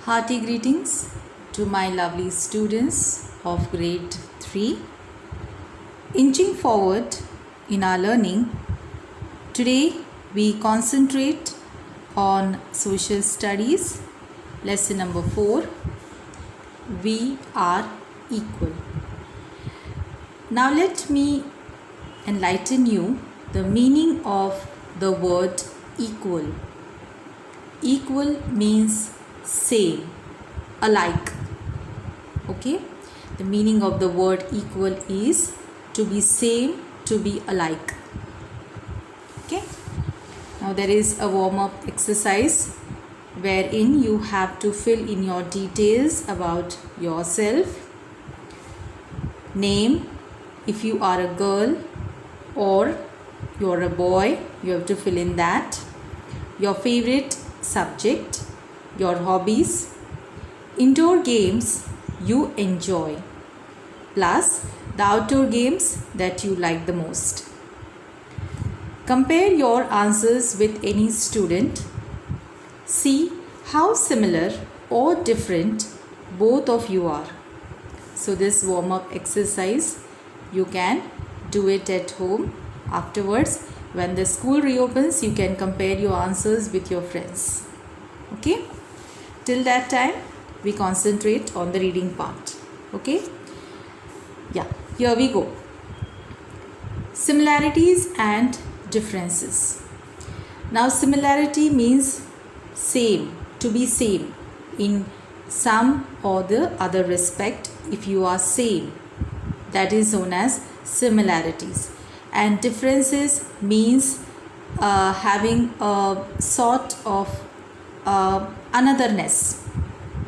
Hearty greetings to my lovely students of grade 3. Inching forward in our learning, today we concentrate on social studies, lesson number 4. We are equal. Now let me enlighten you the meaning of the word equal. Equal means same, alike. Okay, the meaning of the word equal is to be same, to be alike. Okay, now there is a warm-up exercise wherein you have to fill in your details about yourself. Name, if you are a girl or you're a boy, you have to fill in that. Your favorite subject, your hobbies, indoor games you enjoy, plus the outdoor games that you like the most. Compare your answers with any student. See how similar or different both of you are. So this warm-up exercise, you can do it at home. Afterwards, when the school reopens, you can compare your answers with your friends. Okay? Till that time, we concentrate on the reading part. Okay? Yeah, here we go. Similarities and differences. Now, similarity means same, to be same in some or the other respect. If you are same, that is known as similarities. And differences means having a sort of anotherness.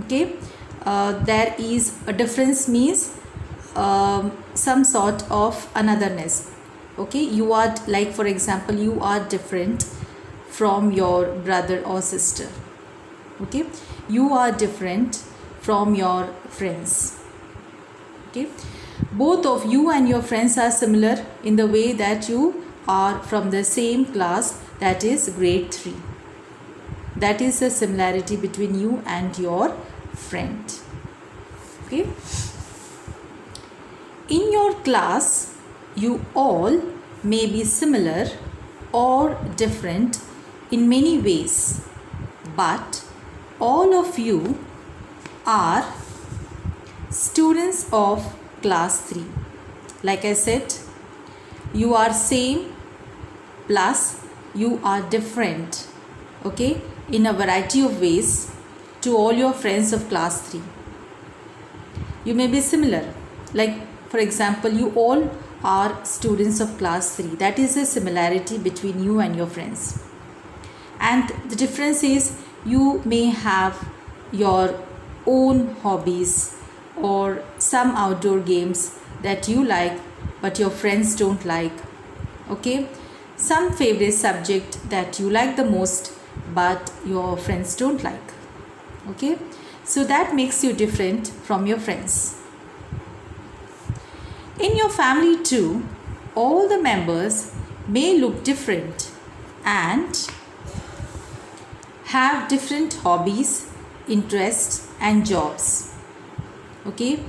Okay, there is a difference means some sort of anotherness. Okay, you are, like for example, you are different from your brother or sister. Okay, you are different from your friends. Okay, both of you and your friends are similar in the way that you are from the same class, that is grade 3. That is the similarity between you and your friend. Okay, in your class you all may be similar or different in many ways, but all of you are students of class 3. Like I said, you are same plus you are different, okay, in a variety of ways to all your friends of class 3. You may be similar, like for example, you all are students of class 3. That is a similarity between you and your friends. And the difference is you may have your own hobbies or some outdoor games that you like but your friends don't like. Okay, some favorite subject that you like the most but your friends don't like. Okay, so that makes you different from your friends. In your family too, all the members may look different and have different hobbies, interests and jobs. Okay,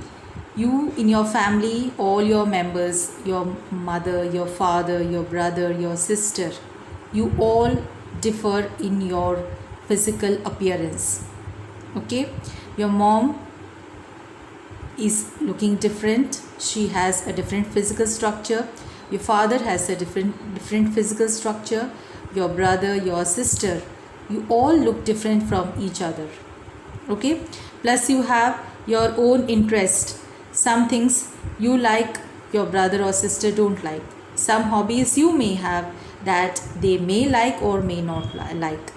you in your family, all your members, your mother, your father, your brother, your sister, you all differ in your physical appearance. Okay, your mom is looking different, she has a different physical structure. Your father has a different physical structure. Your brother, your sister, you all look different from each other. Okay, plus you have your own interest. Some things you like, your brother or sister don't like. Some hobbies you may have that they may like or may not like.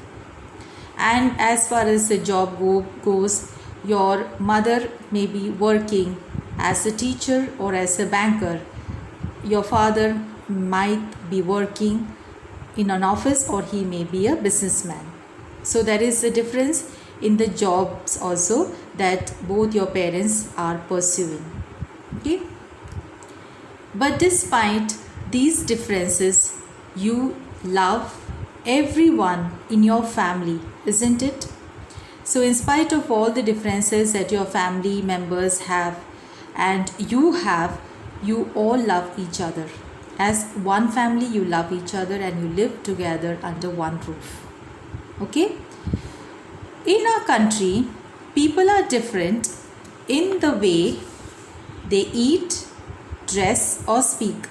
And as far as the job goes, your mother may be working as a teacher or as a banker. Your father might be working in an office or he may be a businessman. So there is a difference in the jobs also that both your parents are pursuing. Okay, but despite these differences, you love everyone in your family, isn't it? So in spite of all the differences that your family members have and you have, you all love each other. As one family, you love each other and you live together under one roof. Okay? In our country, people are different in the way they eat, dress or speak.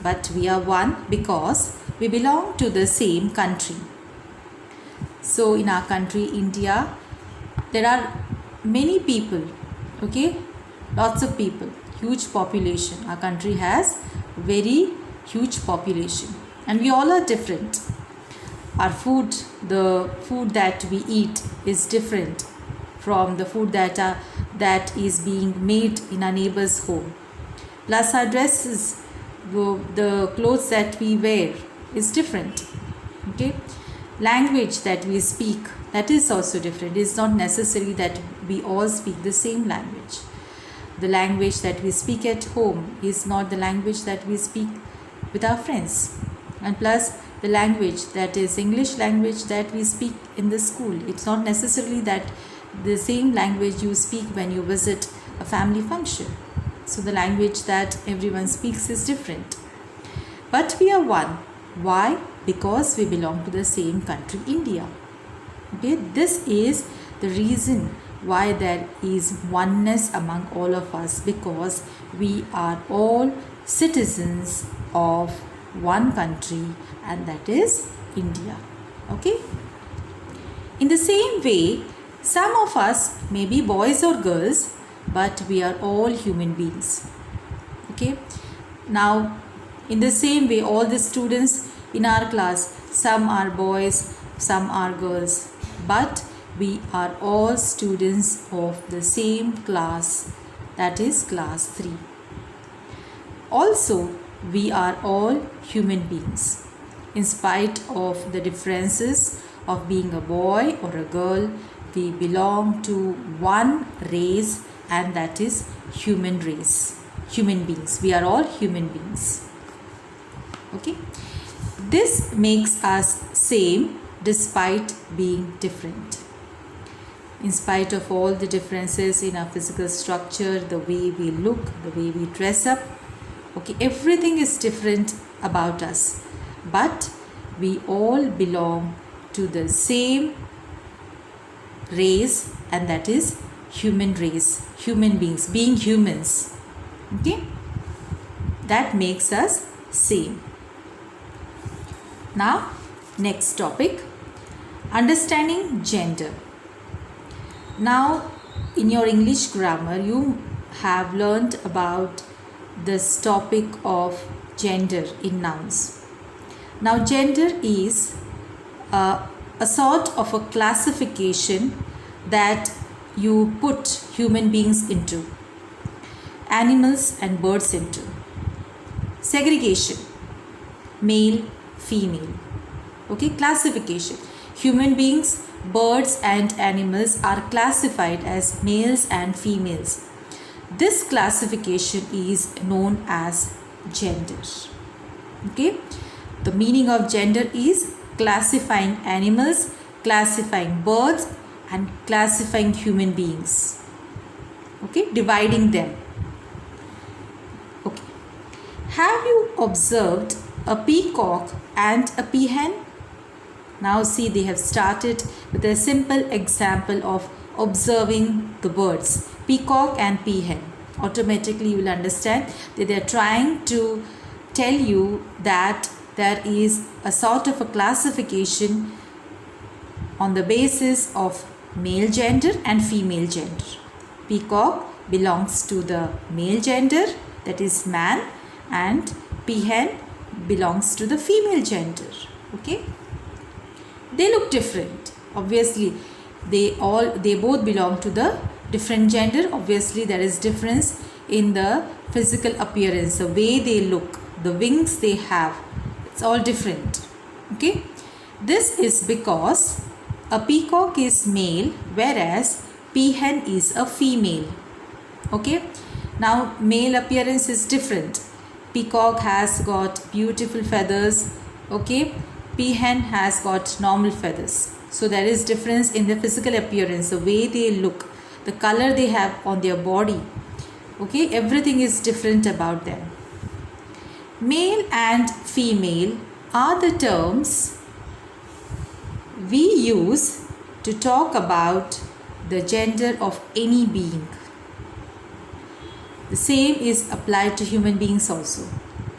But we are one because we belong to the same country. So in our country, India, there are many people, okay? Lots of people, huge population. Our country has very huge population and we all are different. Our food, the food that we eat is different from the food that is being made in our neighbor's home. Plus our dresses, the clothes that we wear is different. Okay? Language that we speak, that is also different. It's not necessary that we all speak the same language. The language that we speak at home is not the language that we speak with our friends. And plus the language that is English language that we speak in the school, it's not necessarily that the same language you speak when you visit a family function. So the language that everyone speaks is different. But we are one. Why? Because we belong to the same country, India. Okay, this is the reason why there is oneness among all of us, because we are all citizens of one country, and that is India. Okay. In the same way, some of us may be boys or girls, but we are all human beings. Okay. Now, in the same way, all the students in our class, some are boys, some are girls, but we are all students of the same class, that is class 3. Also, we are all human beings. In spite of the differences of being a boy or a girl, we belong to one race, and that is human race. Human beings. We are all human beings. Okay. This makes us same despite being different. In spite of all the differences in our physical structure, the way we look, the way we dress up, okay, everything is different about us. But we all belong to the same race, and that is human race, human beings, being humans. Okay, that makes us same. Now, next topic, understanding gender. Now, in your English grammar, you have learned about this topic of gender in nouns. Now, gender is a sort of a classification that you put human beings into, animals and birds into. Segregation, male, female. Okay, classification. Human beings, birds and animals are classified as males and females. This classification is known as gender. Okay, the meaning of gender is classifying animals, classifying birds and classifying human beings. Okay, dividing them. Okay, have you observed a peacock and a peahen? Now see, they have started with a simple example of observing the birds, peacock and peahen. Automatically you will understand that they are trying to tell you that there is a sort of a classification on the basis of male gender and female gender. Peacock belongs to the male gender, that is man, and peahen belongs to the female gender. Okay, they look different. Obviously they both belong to the different gender. Obviously there is difference in the physical appearance, the way they look, the wings they have, it's all different. Okay, this is because a peacock is male whereas peahen is a female. Okay, now male appearance is different. Peacock has got beautiful feathers. Okay, peahen has got normal feathers. So there is difference in the physical appearance, the way they look, the color they have on their body. Okay, everything is different about them. Male and female are the terms we use to talk about the gender of any being. The same is applied to human beings also.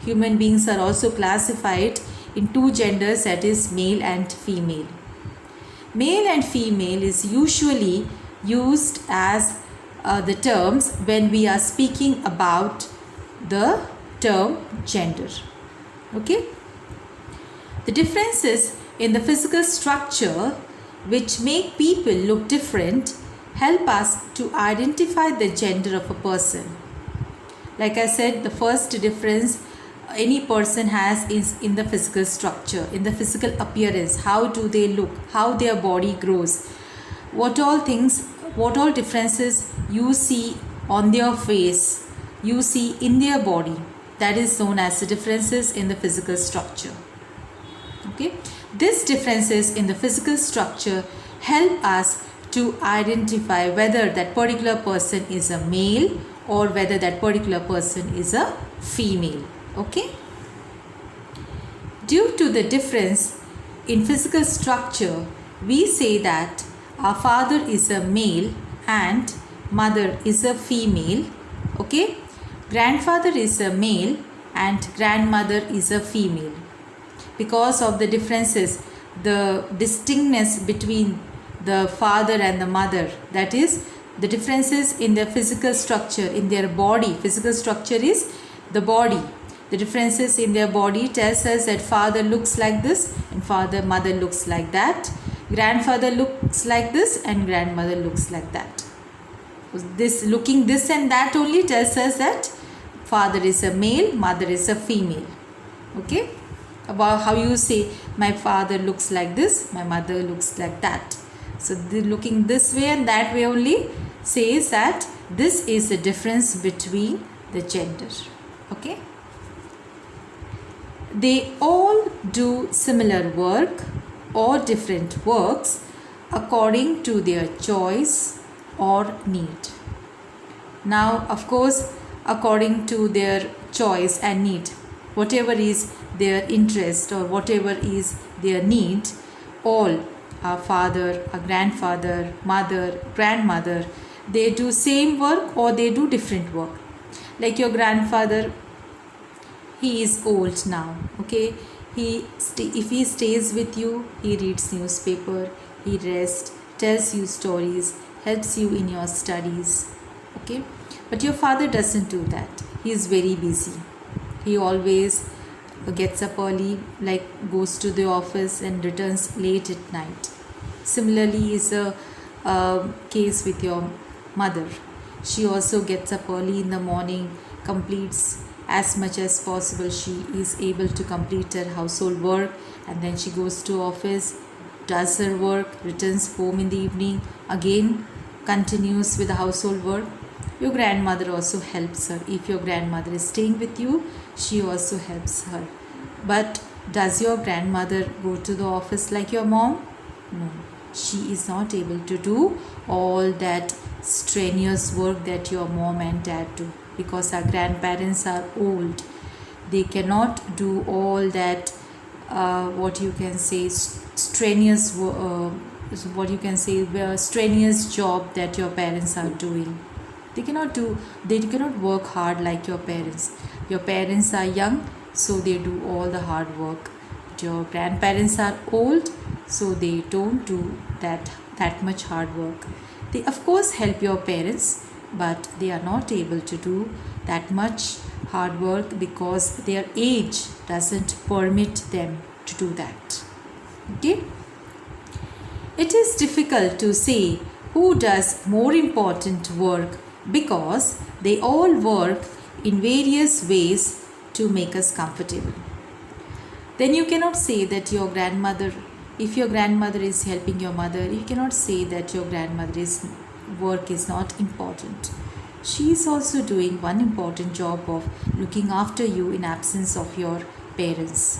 Human beings are also classified in two genders, that is male and female. Male and female is usually used as the terms when we are speaking about the term gender. Okay? The differences in the physical structure which make people look different help us to identify the gender of a person. Like I said, the first difference any person has is in the physical structure, in the physical appearance. How do they look? How their body grows? What all differences you see on their face, you see in their body. That is known as the differences in the physical structure. Okay? These differences in the physical structure help us to identify whether that particular person is a male or whether that particular person is a female. Okay? Due to the difference in physical structure, we say that our father is a male and mother is a female. Okay? Grandfather is a male and grandmother is a female. Because of the differences, the distinctness between the father and the mother, that is the differences in their physical structure, in their body. Physical structure is the body. The differences in their body tells us that father looks like this and mother looks like that. Grandfather looks like this and grandmother looks like that. This looking this and that only tells us that father is a male, mother is a female. Okay? About how you say my father looks like this, my mother looks like that. So the looking this way and that way only says that this is the difference between the gender. Okay? They all do similar work or different works according to their choice or need. Now, of course, according to their choice and need, whatever is their interest or whatever is their need, all, our father, our grandfather, mother, grandmother, they do same work or they do different work. Like your grandfather, he is old now. Okay, if he stays with you, he reads newspaper, he rests, tells you stories, helps you in your studies. Okay, but your father doesn't do that. He is very busy. He always gets up early, like goes to the office and returns late at night. Similarly is a case with your mother. She also gets up early in the morning, completes as much as possible. She is able to complete her household work and then she goes to office, does her work, returns home in the evening, again continues with the household work. Your grandmother also helps her. If your grandmother is staying with you, she also helps her. But does your grandmother go to the office like your mom? No. She is not able to do all that strenuous work that your mom and dad do, because our grandparents are old. They cannot do all that strenuous strenuous job that your parents are doing. They cannot work hard like your parents. Your parents are young, so they do all the hard work. But your grandparents are old, so they don't do that much hard work. They of course help your parents, but they are not able to do that much hard work because their age doesn't permit them to do that. Okay? It is difficult to say who does more important work because they all work in various ways to make us comfortable. Then you cannot say that your grandmother, if your grandmother is helping your mother, you cannot say that your grandmother's work is not important. She is also doing one important job of looking after you in absence of your parents.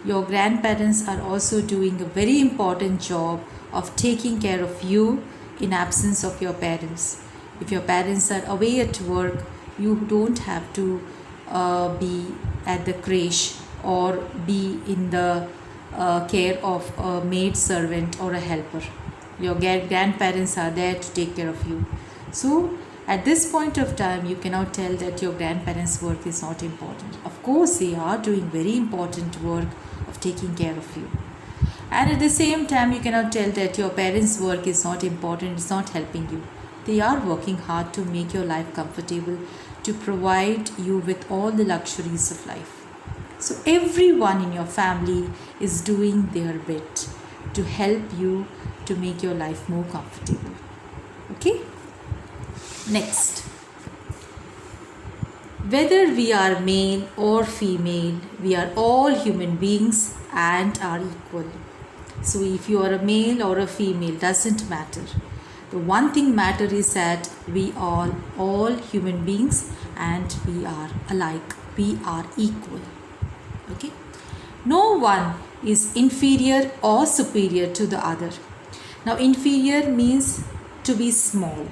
Your grandparents are also doing a very important job of taking care of you in absence of your parents. If your parents are away at work, you don't have to be at the creche or be in the care of a maid servant or a helper. Your grandparents are there to take care of you. So at this point of time, you cannot tell that your grandparents' work is not important. Of course, they are doing very important work of taking care of you. And at the same time, you cannot tell that your parents' work is not important, it's not helping you. They are working hard to make your life comfortable, to provide you with all the luxuries of life. So everyone in your family is doing their bit to help you to make your life more comfortable. Okay? Next. Whether we are male or female, we are all human beings and are equal. So if you are a male or a female, doesn't matter. The one thing matter is that we are all human beings and we are alike. We are equal. Okay? No one is inferior or superior to the other. Now, inferior means to be small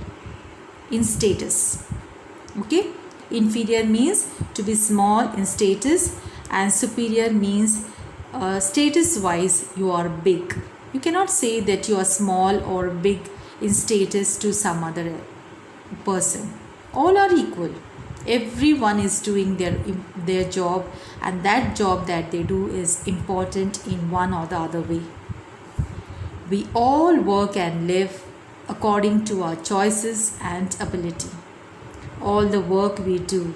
in status. Okay? Inferior means to be small in status, and superior means status wise you are big. You cannot say that you are small or big in status to some other person. All are equal. Everyone is doing their job, and that job that they do is important in one or the other way. We all work and live according to our choices and ability. All the work we do,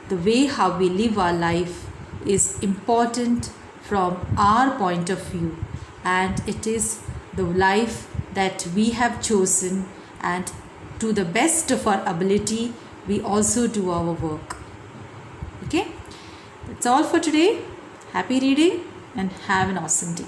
the way how we live our life is important from our point of view, and it is the life that we have chosen, and to the best of our ability we also do our work. Okay, that's all for today. Happy reading and have an awesome day.